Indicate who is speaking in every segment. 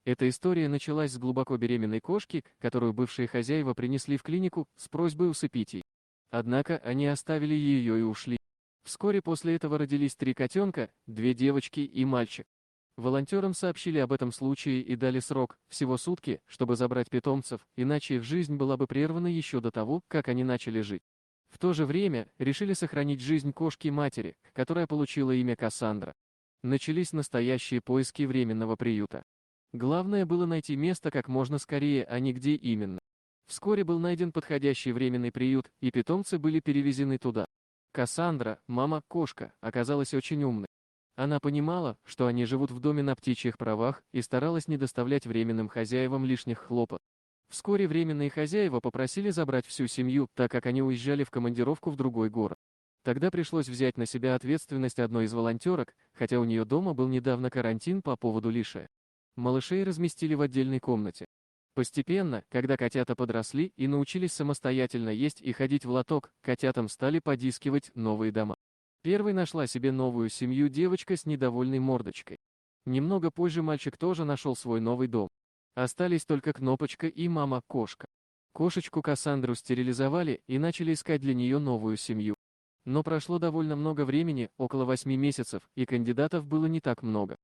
Speaker 1: Эта история началась с глубоко беременной кошки, которую бывшие хозяева принесли в клинику с просьбой усыпить ее. Однако они оставили ее и ушли. Вскоре после этого родились 3 котенка, 2 девочки и мальчик. Волонтерам сообщили об этом случае и дали срок, всего сутки, чтобы забрать питомцев, иначе их жизнь была бы прервана еще до того, как они начали жить. В то же время решили сохранить жизнь кошки-матери, которая получила имя Кассандра. Начались настоящие поиски временного приюта. Главное было найти место как можно скорее, а не где именно. Вскоре был найден подходящий временный приют, и питомцы были перевезены туда. Кассандра, мама-кошка, оказалась очень умной. Она понимала, что они живут в доме на птичьих правах, и старалась не доставлять временным хозяевам лишних хлопот. Вскоре временные хозяева попросили забрать всю семью, так как они уезжали в командировку в другой город. Тогда пришлось взять на себя ответственность одной из волонтерок, хотя у нее дома был недавно карантин по поводу лишая. Малышей разместили в отдельной комнате. Постепенно, когда котята подросли и научились самостоятельно есть и ходить в лоток, котятам стали подыскивать новые дома. Первой нашла себе новую семью девочка с недовольной мордочкой. Немного позже мальчик тоже нашел свой новый дом. Остались только Кнопочка и мама-кошка. Кошечку Кассандру стерилизовали и начали искать для нее новую семью. Но прошло довольно много времени, около 8 месяцев, и кандидатов было не так много.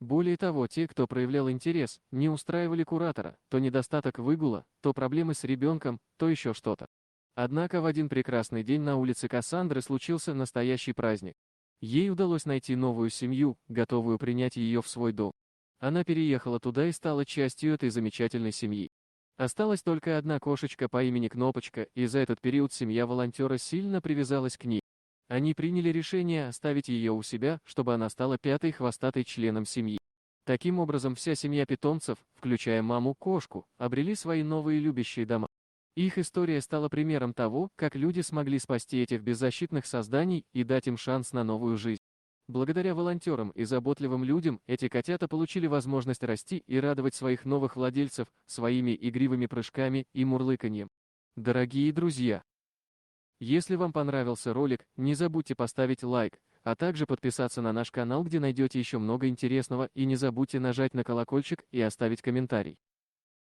Speaker 1: Более того, те, кто проявлял интерес, не устраивали куратора, то недостаток выгула, то проблемы с ребенком, то еще что-то. Однако в один прекрасный день на улице Кассандры случился настоящий праздник. Ей удалось найти новую семью, готовую принять ее в свой дом. Она переехала туда и стала частью этой замечательной семьи. Осталась только одна кошечка по имени Кнопочка, и за этот период семья волонтера сильно привязалась к ней. Они приняли решение оставить ее у себя, чтобы она стала 5-й хвостатой членом семьи. Таким образом, вся семья питомцев, включая маму-кошку, обрели свои новые любящие дома. Их история стала примером того, как люди смогли спасти этих беззащитных созданий и дать им шанс на новую жизнь. Благодаря волонтерам и заботливым людям эти котята получили возможность расти и радовать своих новых владельцев своими игривыми прыжками и мурлыканьем. Дорогие друзья! Если вам понравился ролик, не забудьте поставить лайк, а также подписаться на наш канал, где найдете еще много интересного, и не забудьте нажать на колокольчик и оставить комментарий.